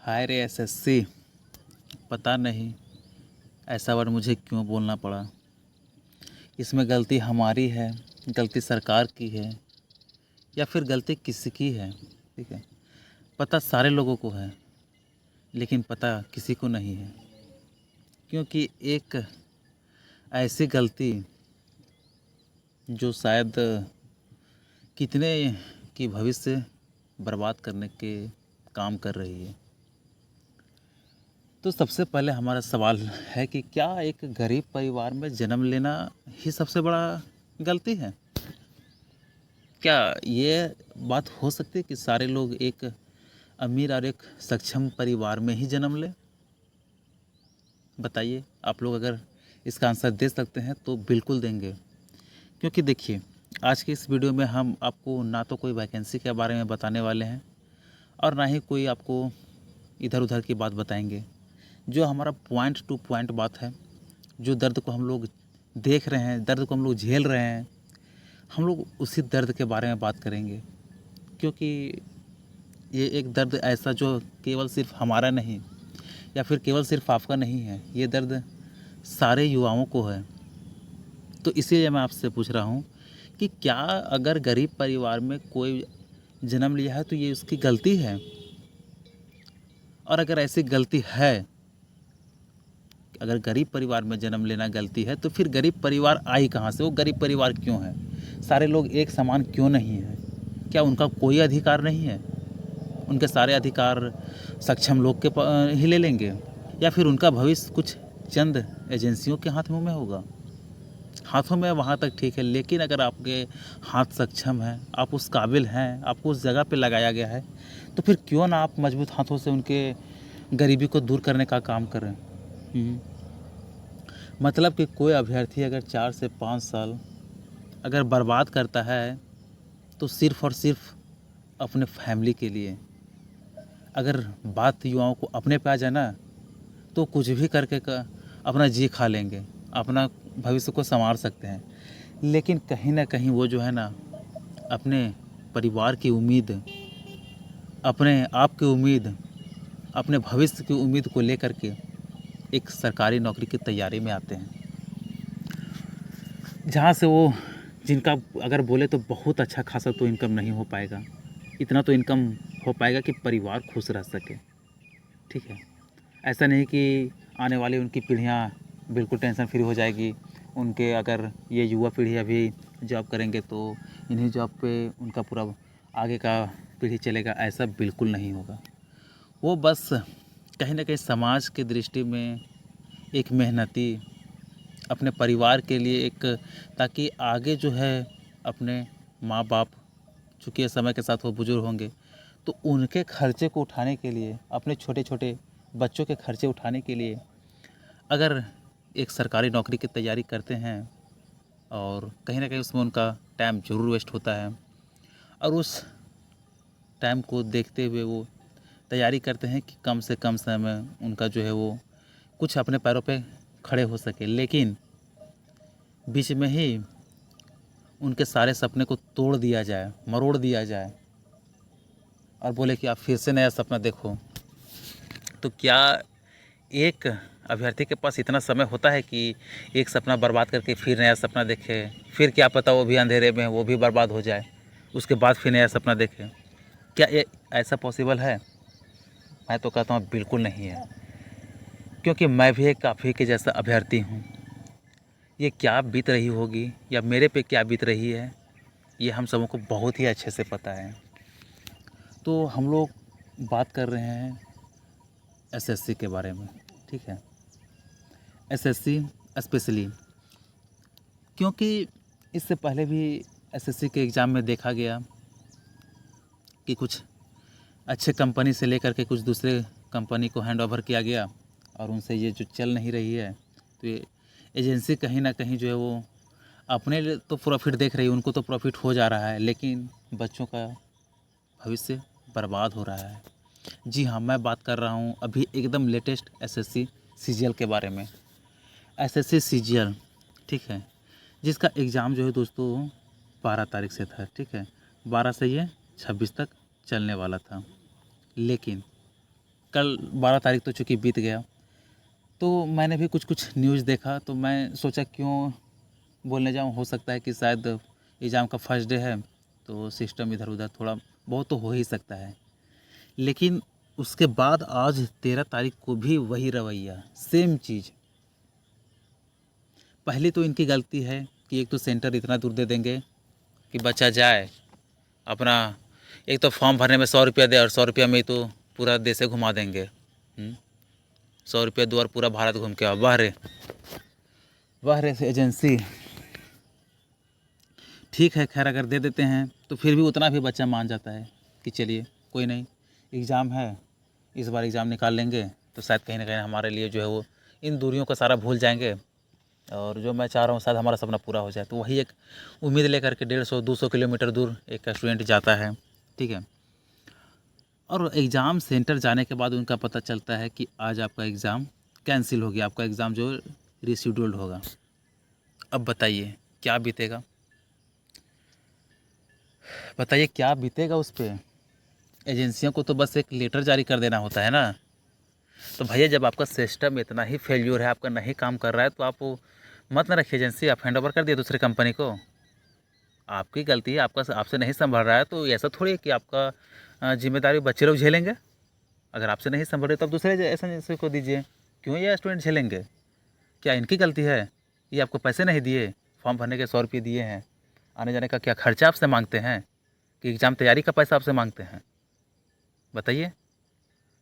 हाय रे एसएससी। पता नहीं ऐसा वर्ड मुझे क्यों बोलना पड़ा। इसमें गलती हमारी है, गलती सरकार की है, या फिर गलती किसी की है। ठीक है, पता सारे लोगों को है लेकिन पता किसी को नहीं है, क्योंकि एक ऐसी गलती जो शायद कितने की भविष्य बर्बाद करने के काम कर रही है। तो सबसे पहले हमारा सवाल है कि क्या एक गरीब परिवार में जन्म लेना ही सबसे बड़ा गलती है? क्या ये बात हो सकती है कि सारे लोग एक अमीर और एक सक्षम परिवार में ही जन्म लें? बताइए, आप लोग अगर इसका आंसर दे सकते हैं तो बिल्कुल देंगे। क्योंकि देखिए, आज की इस वीडियो में हम आपको ना तो कोई वैकेंसी के बारे में बताने वाले हैं और ना ही कोई आपको इधर उधर की बात बताएंगे। जो हमारा पॉइंट टू पॉइंट बात है, जो दर्द को हम लोग देख रहे हैं, दर्द को हम लोग झेल रहे हैं, हम लोग उसी दर्द के बारे में बात करेंगे। क्योंकि ये एक दर्द ऐसा जो केवल सिर्फ हमारा नहीं या फिर केवल सिर्फ आपका नहीं है, ये दर्द सारे युवाओं को है। तो इसीलिए मैं आपसे पूछ रहा हूँ कि क्या अगर गरीब परिवार में कोई जन्म लिया है तो ये उसकी गलती है? और अगर ऐसी गलती है, अगर गरीब परिवार में जन्म लेना गलती है, तो फिर गरीब परिवार आई कहाँ से? वो गरीब परिवार क्यों है? सारे लोग एक समान क्यों नहीं हैं? क्या उनका कोई अधिकार नहीं है? उनके सारे अधिकार सक्षम लोग के ही ले लेंगे, या फिर उनका भविष्य कुछ चंद एजेंसियों के हाथ में होगा? हाथों में वहाँ तक ठीक है, लेकिन अगर आपके हाथ सक्षम हैं, आप उस काबिल हैं, आपको उस जगह पे लगाया गया है, तो फिर क्यों ना आप मजबूत हाथों से उनके गरीबी को दूर करने का काम करें। मतलब कि कोई अभ्यर्थी अगर 4 से 5 साल अगर बर्बाद करता है तो सिर्फ़ और सिर्फ अपने फैमिली के लिए। अगर बात युवाओं को अपने पे आ जाए ना, तो कुछ भी करके अपना जी खा लेंगे, अपना भविष्य को संवार सकते हैं। लेकिन कहीं ना कहीं वो जो है ना, अपने परिवार की उम्मीद, अपने आप की उम्मीद, अपने भविष्य की उम्मीद को लेकर के एक सरकारी नौकरी की तैयारी में आते हैं, जहाँ से वो जिनका अगर बोले तो बहुत अच्छा खासा तो इनकम नहीं हो पाएगा। इतना तो इनकम हो पाएगा कि परिवार खुश रह सके। ठीक है, ऐसा नहीं कि आने वाली उनकी पीढ़ियाँ बिल्कुल टेंशन फ्री हो जाएगी। उनके अगर ये युवा पीढ़ी अभी जॉब करेंगे तो इन्हीं जॉब पे उनका पूरा आगे का पीढ़ी चलेगा, ऐसा बिल्कुल नहीं होगा। वो बस कहीं ना कहीं समाज की दृष्टि में एक मेहनती, अपने परिवार के लिए एक, ताकि आगे जो है अपने माँ बाप, चूँकि समय के साथ वो बुजुर्ग होंगे, तो उनके खर्चे को उठाने के लिए, अपने छोटे छोटे बच्चों के खर्चे उठाने के लिए अगर एक सरकारी नौकरी की तैयारी करते हैं, और कहीं ना कहीं उसमें उनका टाइम ज़रूर वेस्ट होता है, और उस टाइम को देखते हुए वो तैयारी करते हैं कि कम से कम समय में उनका जो है वो कुछ अपने पैरों पे खड़े हो सके। लेकिन बीच में ही उनके सारे सपने को तोड़ दिया जाए, मरोड़ दिया जाए, और बोले कि आप फिर से नया सपना देखो। तो क्या एक अभ्यर्थी के पास इतना समय होता है कि एक सपना बर्बाद करके फिर नया सपना देखे? फिर क्या पता वो भी अंधेरे में, वो भी बर्बाद हो जाए, उसके बाद फिर नया सपना देखे? क्या ये ऐसा पॉसिबल है? मैं तो कहता हूँ बिल्कुल नहीं है, क्योंकि मैं भी एक आप ही के जैसा अभ्यर्थी हूँ। ये क्या बीत रही होगी या मेरे पे क्या बीत रही है, ये हम सबों को बहुत ही अच्छे से पता है। तो हम लोग बात कर रहे हैं एसएससी के बारे में। ठीक है, एसएससी स्पेशली क्योंकि इससे पहले भी एसएससी के एग्ज़ाम में देखा गया कि कुछ अच्छे कंपनी से लेकर के कुछ दूसरे कंपनी को हैंड ओवर किया गया, और उनसे ये जो चल नहीं रही है, तो ये एजेंसी कहीं ना कहीं जो है वो अपने लिए तो प्रॉफिट देख रही है, उनको तो प्रॉफिट हो जा रहा है, लेकिन बच्चों का भविष्य बर्बाद हो रहा है। जी हाँ, मैं बात कर रहा हूँ अभी एकदम लेटेस्ट एसएससी सीजीएल के बारे में। एसएससी सीजीएल, ठीक है, जिसका एग्ज़ाम जो है दोस्तों 12 तारीख से था। ठीक है, 12 से ये 26 तक चलने वाला था। लेकिन कल 12 तारीख तो चूँकि बीत गया, तो मैंने भी कुछ न्यूज़ देखा, तो मैं सोचा क्यों बोलने जाऊँ। हो सकता है कि शायद एग्ज़ाम का फर्स्ट डे है, तो सिस्टम इधर उधर थोड़ा बहुत तो हो ही सकता है। लेकिन उसके बाद आज 13 तारीख को भी वही रवैया, सेम चीज़। पहली तो इनकी गलती है कि एक तो सेंटर इतना दूर दे देंगे कि बच्चा जाए अपना, एक तो फॉर्म भरने में 100 रुपया दे, और 100 रुपया में ही तो पूरा देश से घुमा देंगे। 100 रुपया दो और पूरा भारत घूम के आओ। वाह रे से एजेंसी। ठीक है, खैर अगर दे देते हैं तो फिर भी उतना भी बच्चा मान जाता है कि चलिए कोई नहीं, एग्ज़ाम है, इस बार एग्ज़ाम निकाल लेंगे तो शायद कहीं ना कहीं हमारे लिए जो है वो इन दूरियों का सारा भूल जाएंगे, और जो मैं चाह रहा हूँ शायद हमारा सपना पूरा हो जाए। तो वही एक उम्मीद लेकर के 150-200 किलोमीटर दूर एक स्टूडेंट जाता है, ठीक है। और एग्ज़ाम सेंटर जाने के बाद उनका पता चलता है कि आज आपका एग्ज़ाम कैंसिल हो गया, आपका एग्ज़ाम जो रिशेड्यूल्ड होगा। अब बताइए क्या बीतेगा, बताइए क्या बीतेगा उस पर। एजेंसियों को तो बस एक लेटर जारी कर देना होता है ना। तो भैया जब आपका सिस्टम इतना ही फेल्यूर है, आपका नहीं काम कर रहा है, तो आप वो मत ना रखिए एजेंसी, आप हैंड ओवर कर दिए दूसरी कंपनी को। आपकी गलती है, आपका आपसे नहीं संभल रहा है, तो ऐसा थोड़ी है कि आपका जिम्मेदारी बच्चे लोग झेलेंगे। अगर आपसे नहीं संभल रहे तो आप दूसरे एजेंसी को दीजिए। क्यों ये स्टूडेंट झेलेंगे? क्या इनकी गलती है? ये आपको पैसे नहीं दिए, फॉर्म भरने के 100 रुपये दिए हैं, आने जाने का क्या खर्चा आपसे मांगते हैं, कि एग्ज़ाम तैयारी का पैसा आपसे मांगते हैं? बताइए।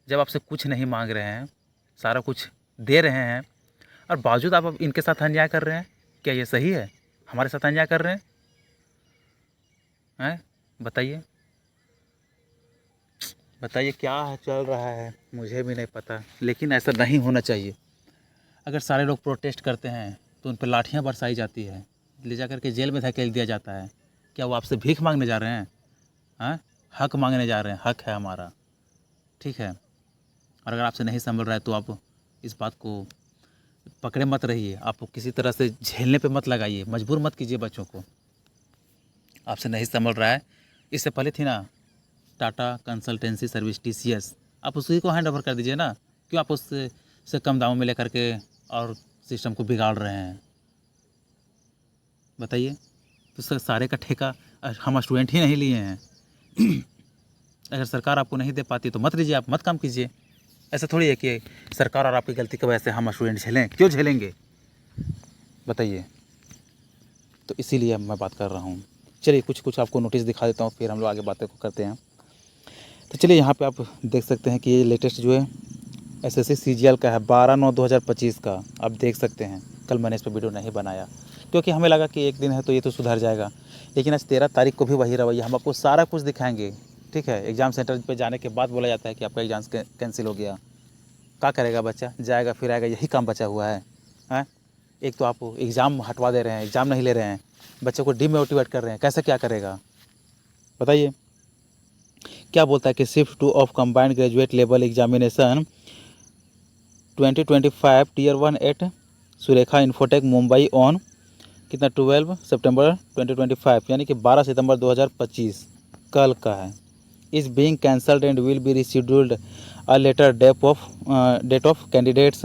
जब आपसे कुछ नहीं मांग रहे हैं, सारा कुछ दे रहे हैं, और बावजूद आप अब इनके साथ अन्याय कर रहे हैं, क्या ये सही है? हमारे साथ अन्याय कर रहे हैं? बताइए, बताइए क्या चल रहा है, मुझे भी नहीं पता, लेकिन ऐसा नहीं होना चाहिए। अगर सारे लोग प्रोटेस्ट करते हैं तो उन पर लाठियाँ बरसाई जाती है, ले जा कर के जेल में धकेल दिया जाता है। क्या वो आपसे भीख मांगने जा रहे हैं? हाँ, हक मांगने जा रहे हैं, हक है हमारा, ठीक है। और अगर आपसे नहीं संभल रहा है तो आप इस बात को पकड़े मत रहिए, आप किसी तरह से झेलने पे मत लगाइए, मजबूर मत कीजिए बच्चों को। आपसे नहीं संभल रहा है, इससे पहले थी ना टाटा कंसल्टेंसी सर्विस TCS, आप उसी को हैंड ओवर कर दीजिए ना। क्यों आप उससे से कम दामों में लेकर के और सिस्टम को बिगाड़ रहे हैं? बताइए। तो सर सारे का ठेका हम स्टूडेंट ही नहीं लिए हैं। अगर सरकार आपको नहीं दे पाती तो मत लीजिए, आप मत काम कीजिए। ऐसा थोड़ी है कि सरकार और आपकी गलती की वजह से हम स्टूडेंट झेलें, क्यों झेलेंगे? बताइए। तो इसीलिए मैं बात कर रहा हूँ। चलिए कुछ आपको नोटिस दिखा देता हूँ, फिर हम लोग आगे बातें को करते हैं। तो चलिए यहाँ पे आप देख सकते हैं कि ये लेटेस्ट जो है SSC CGL का है, 12/9/2025 का। आप देख सकते हैं, कल मैंने इस पर वीडियो नहीं बनाया क्योंकि हमें लगा कि एक दिन है तो ये तो सुधर जाएगा, लेकिन आज 13 तारीख को भी वही रवैया। हम आपको सारा कुछ दिखाएंगे, ठीक है। एग्ज़ाम सेंटर पे जाने के बाद बोला जाता है कि आपका एग्ज़ाम कैंसिल हो गया। क्या करेगा बच्चा? जाएगा फिर आएगा, यही काम बचा हुआ है, हैं? एक तो आप एग्ज़ाम हटवा दे रहे हैं, एग्ज़ाम नहीं ले रहे हैं, बच्चे को डिमोटिवेट कर रहे हैं, कैसे क्या करेगा? बताइए। क्या बोलता है कि shift two of combined graduate level examination 2025 Tier 1 at Surekha Infotech Mumbai on कितना 12 सितंबर 2025, यानी कि 12 सितंबर 2025 कल का है। Is being cancelled and will be rescheduled a later date of candidates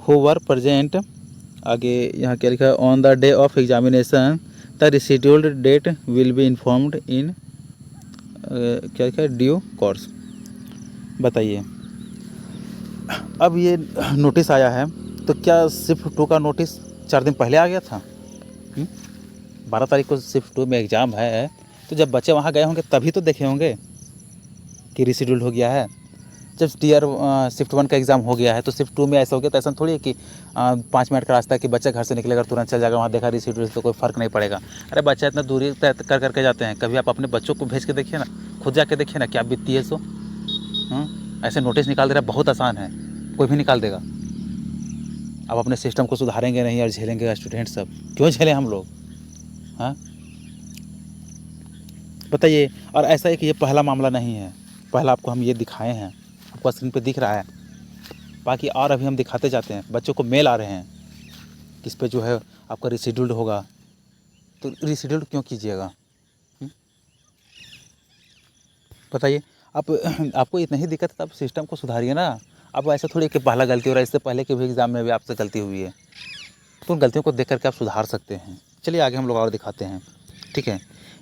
who were present. आगे यहाँ क्या लिखा है? On the day of examination the rescheduled date will be informed in क्या लिखा है? Due course. बताइए। अब ये नोटिस आया है, तो क्या शिफ्ट 2 का नोटिस 4 दिन पहले आ गया था? 12 तारीख को शिफ्ट 2 में एग्ज़ाम है, तो जब बच्चे वहाँ गए होंगे तभी तो देखे होंगे कि रिशेड्यूल हो गया है। जब शिफ्ट 1 का एग्ज़ाम हो गया है तो शिफ्ट 2 में ऐसा हो गया, तो ऐसा थोड़ी है कि 5 मिनट का रास्ता है कि बच्चा घर से निकलेगा तुरंत चल जाएगा, वहाँ देखा रिशेड्यूल तो कोई फ़र्क नहीं पड़ेगा। अरे बच्चा इतना दूरी तय कर करके जाते हैं, कभी आप अपने बच्चों को भेज के देखिए ना, खुद जाके देखिए ना क्या बीतती है। सो ऐसे नोटिस निकाल दे रहा बहुत आसान है, कोई भी निकाल देगा। आप अपने सिस्टम को सुधारेंगे नहीं और झेलेंगे स्टूडेंट सब, क्यों झेलें हम लोग? हाँ बताइए। और ऐसा है कि ये पहला मामला नहीं है, पहला आपको हम ये दिखाए हैं, आपको स्क्रीन पे दिख रहा है, बाकी और अभी हम दिखाते जाते हैं। बच्चों को मेल आ रहे हैं किस पे जो है आपका रिशेड्यूल्ड होगा, तो रिशेड्यूल्ड क्यों कीजिएगा? बताइए। आप आपको इतनी ही दिक्कत है तो आप सिस्टम को सुधारिए ना। अब ऐसा थोड़ी कि पहला गलती हो रहा है, इससे पहले के भी एग्ज़ाम में भी आपसे गलती हुई है, तो उन गलतियों को देख करके आप सुधार सकते हैं। चलिए आगे हम लोग और दिखाते हैं, ठीक है।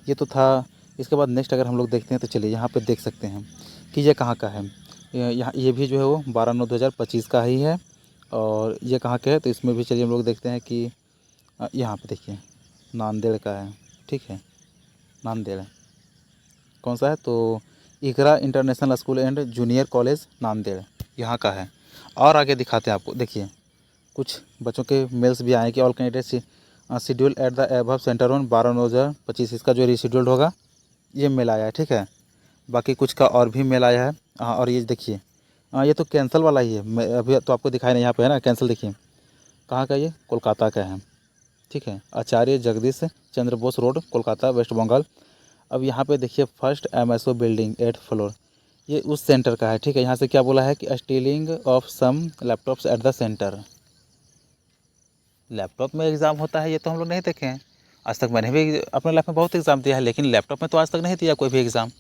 ये तो था। इसके बाद नेक्स्ट अगर हम लोग देखते हैं तो चलिए यहाँ पे देख सकते हैं कि ये कहाँ का है। यहाँ ये भी जो है वो 12/9/2025 का ही है। और ये कहाँ का है तो इसमें भी चलिए हम लोग देखते हैं कि यहाँ पे देखिए नांदेड़ का है, ठीक है। नांदेड़ कौन सा है तो Iqra international school and junior college Nanded, यहाँ का है। और आगे दिखाते हैं आपको, देखिए कुछ बच्चों के मेल्स भी आए कि all candidates schedule at the above centre on 12/9/2025, इसका जो रीशेड्यूल्ड होगा ये मेल आया है, ठीक है। बाकी कुछ का और भी मेल आया है। और ये देखिए ये तो कैंसिल वाला ही है। मैं अभी तो आपको दिखाई नहीं, यहाँ पे है ना कैंसिल, देखिए कहाँ का, ये कोलकाता का है, ठीक है। आचार्य जगदीश चंद्र बोस रोड, कोलकाता, वेस्ट बंगाल। अब यहाँ पे देखिए first MSO building 8th floor, ये उस सेंटर का है, ठीक है। यहाँ से क्या बोला है कि stealing of some laptops at the centre. Laptop में एग्ज़ाम होता है ये तो हम लोग नहीं देखे हैं आज तक। मैंने भी अपने लाइफ में बहुत एग्ज़ाम दिया है, लेकिन लैपटॉप में तो आज तक नहीं दिया कोई भी एग्ज़ाम।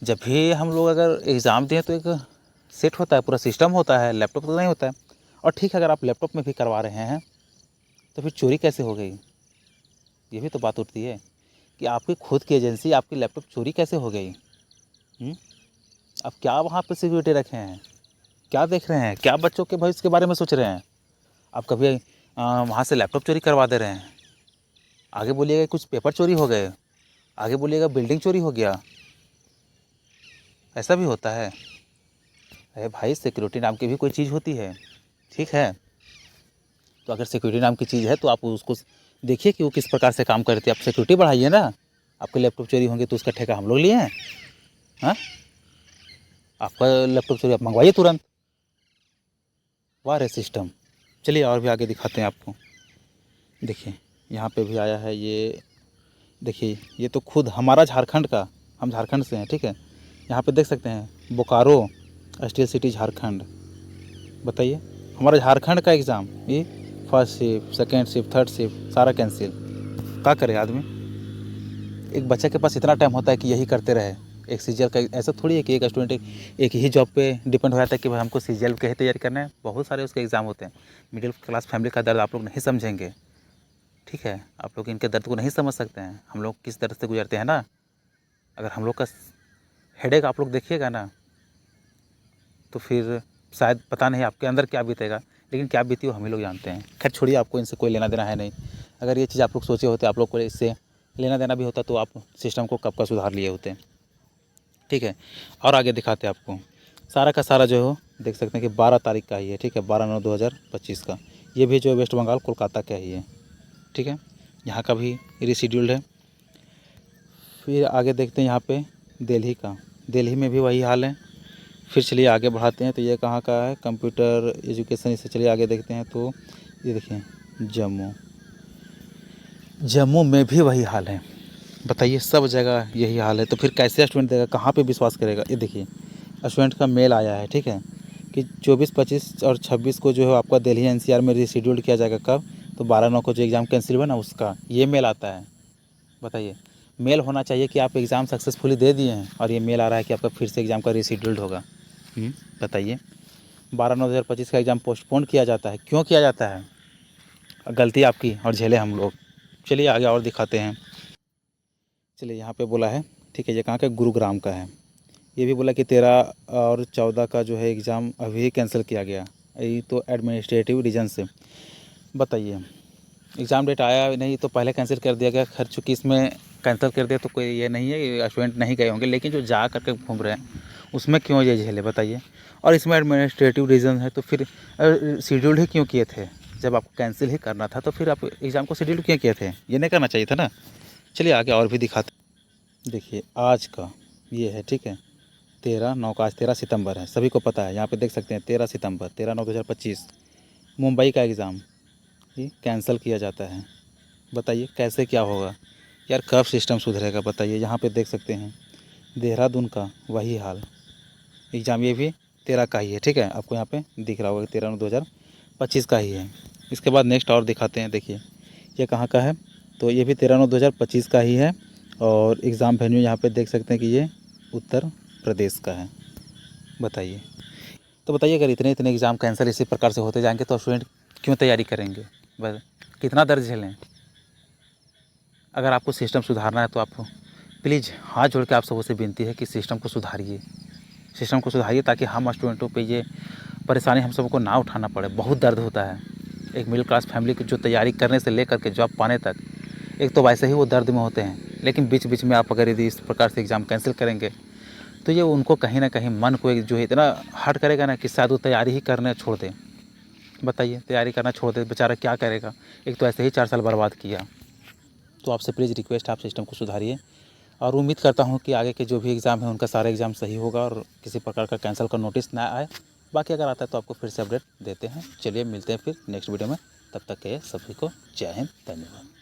जब भी हम लोग अगर एग्ज़ाम दें तो एक सेट होता है, पूरा सिस्टम होता है, लैपटॉप तो नहीं होता है। और ठीक है, अगर आप लैपटॉप में भी करवा रहे हैं तो फिर चोरी कैसे हो गई, ये भी तो बात उठती है कि आपकी खुद की एजेंसी आपकी लैपटॉप चोरी कैसे हो गई। अब क्या वहाँ पे सिक्योरिटी रखे हैं, क्या देख रहे हैं, क्या बच्चों के भविष्य के बारे में सोच रहे हैं। आप कभी वहाँ से लैपटॉप चोरी करवा दे रहे हैं, आगे बोलिएगा कुछ पेपर चोरी हो गए, आगे बोलिएगा बिल्डिंग चोरी हो गया, ऐसा भी होता है। अरे भाई, सिक्योरिटी नाम की भी कोई चीज़ होती है, ठीक है। तो अगर सिक्योरिटी नाम की चीज़ है तो आप उसको देखिए कि वो किस प्रकार से काम करती है। आप सिक्योरिटी बढ़ाइए ना। आपके लैपटॉप चोरी होंगे तो उसका ठेका हम लोग लिए हैं। हाँ, आपका लैपटॉप चोरी आप मंगवाइए तुरंत। वाह रे सिस्टम। चलिए और भी आगे दिखाते हैं आपको। देखिए यहाँ पे भी आया है ये, देखिए ये तो खुद हमारा झारखंड का, हम झारखंड से हैं, ठीक है। यहाँ पे देख सकते हैं बोकारो स्टील सिटी झारखंड। बताइए, हमारा झारखंड का एग्ज़ाम, ये first shift, second shift, third shift सारा कैंसिल। क्या करे आदमी, एक बच्चे के पास इतना टाइम होता है कि यही करते रहे। एक सीजीएल का ऐसा थोड़ी है कि एक स्टूडेंट एक ही जॉब पे डिपेंड हो जाता है कि भाई हमको सीजीएल के ही तैयारी करना है। बहुत सारे उसके एग्ज़ाम होते हैं। मिडिल क्लास फैमिली का दर्द आप लोग नहीं समझेंगे, ठीक है। आप लोग इनके दर्द को नहीं समझ सकते हैं। हम लोग किस दर्द से गुजरते हैं ना। अगर हम लोग का हेडेक आप लोग देखिएगा ना तो फिर शायद पता नहीं आपके अंदर क्या बीतेगा, लेकिन क्या बीती वो हम ही लोग जानते हैं। खैर छोड़िए, आपको इनसे कोई लेना देना है नहीं। अगर ये चीज़ आप लोग सोचे होते, आप लोग को इससे लेना देना भी होता तो आप सिस्टम को कब का सुधार लिए होते, ठीक है। और आगे दिखाते हैं आपको। सारा का सारा जो है देख सकते हैं कि 12 तारीख का ही है, ठीक है। 12/9/2025 का। ये भी जो वेस्ट बंगाल कोलकाता का ही है, ठीक है। यहाँ का भी रीशेड्यूल्ड है। फिर आगे देखते हैं यहाँ पे दिल्ली का। दिल्ली में भी वही हाल है। फिर चलिए आगे बढ़ाते हैं तो ये कहाँ का है, कंप्यूटर एजुकेशन। इससे चलिए आगे देखते हैं तो ये देखिए जम्मू। जम्मू में भी वही हाल है। बताइए, सब जगह यही हाल है तो फिर कैसे स्टूडेंट देगा, कहाँ पे विश्वास करेगा। ये देखिए स्टूडेंट का मेल आया है, ठीक है, कि 24, 25 और 26 को जो है आपका दिल्ली एनसीआर में रीशेड्यूल्ड किया जाएगा। कब तो 12/9 को जो एग्ज़ाम कैंसिल हुआ ना उसका ये मेल आता है। बताइए, मेल होना चाहिए कि आप एग्ज़ाम सक्सेसफुली दे दिए हैं और ये मेल आ रहा है कि आपका फिर से एग्ज़ाम का रीशेड्यूल्ड होगा। बताइए, 12/9/2025 का एग्ज़ाम पोस्टपोन किया जाता है, क्यों किया जाता है। गलती आपकी और झेले हम लोग। चलिए आगे और दिखाते हैं। चलिए यहाँ पे बोला है, ठीक है, ये कहाँ का, गुरुग्राम का है। ये भी बोला कि 13 और 14 का जो है एग्ज़ाम अभी कैंसिल किया गया, ये तो एडमिनिस्ट्रेटिव रीजन से। बताइए, एग्ज़ाम डेट आया नहीं तो पहले कैंसिल कर दिया गया। खैर चूँकि इसमें कैंसिल कर दिया तो कोई ये नहीं है स्टूडेंट नहीं गए होंगे, लेकिन जो जा करके घूम रहे हैं उसमें क्यों ये झेले, बताइए। और इसमें एडमिनिस्ट्रेटिव रीज़न है तो फिर शेड्यूल्ड ही क्यों किए थे। जब आपको कैंसिल ही करना था तो फिर आप एग्ज़ाम को शेड्यूल क्यों किए थे, ये नहीं करना चाहिए था ना। चलिए आगे और भी दिखाते। देखिए आज का ये है, ठीक है, 13/9 का। आज 13 सितंबर है, सभी को पता है। यहाँ पे देख सकते हैं 13 सितंबर, 13/9/2025 मुंबई का एग्ज़ाम ये कैंसिल किया जाता है। बताइए कैसे क्या होगा यार, कब सिस्टम सुधरेगा बताइए। यहाँ पे देख सकते हैं देहरादून का वही हाल, एग्ज़ाम ये भी 13 का ही है, ठीक है। आपको यहाँ पे दिख रहा होगा 13/9/2025 का ही है। इसके बाद नेक्स्ट और दिखाते हैं। देखिए ये कहाँ का है तो ये भी 13/9/2025 का ही है। और एग्ज़ाम वेन्यू यहाँ पे देख सकते हैं कि ये उत्तर प्रदेश का है, बताइए। तो बताइए अगर इतने इतने एग्ज़ाम कैंसिल इसी प्रकार से होते जाएंगे तो स्टूडेंट क्यों तैयारी करेंगे, बस कितना दर्द झेलें। अगर आपको सिस्टम सुधारना है तो आप प्लीज़ हाथ जोड़ के आप सबों से विनती है कि सिस्टम को सुधारिए, सिस्टम को सुधारिए ताकि हम स्टूडेंटों पे ये परेशानी हम सबको ना उठाना पड़े। बहुत दर्द होता है एक मिडिल क्लास फैमिली की जो तैयारी करने से लेकर के जॉब पाने तक। एक तो वैसे ही वो दर्द में होते हैं, लेकिन बीच बीच में आप अगर यदि इस प्रकार से एग्ज़ाम कैंसिल करेंगे तो ये उनको कहीं ना कहीं मन को एक जो है इतना हर्ट करेगा ना कि शायद वो तैयारी ही करना छोड़ दे। बताइए तैयारी करना छोड़ दे बेचारा क्या करेगा, एक तो ऐसे ही 4 साल बर्बाद किया। तो आपसे प्लीज़ रिक्वेस्ट आप सिस्टम को सुधारिए और उम्मीद करता हूँ कि आगे के जो भी एग्ज़ाम है उनका सारा एग्ज़ाम सही होगा और किसी प्रकार का कैंसिल का नोटिस ना आए। बाकी अगर आता है तो आपको फिर से अपडेट देते हैं। चलिए मिलते हैं फिर नेक्स्ट वीडियो में, तब तक के सभी को जय हिंद, धन्यवाद।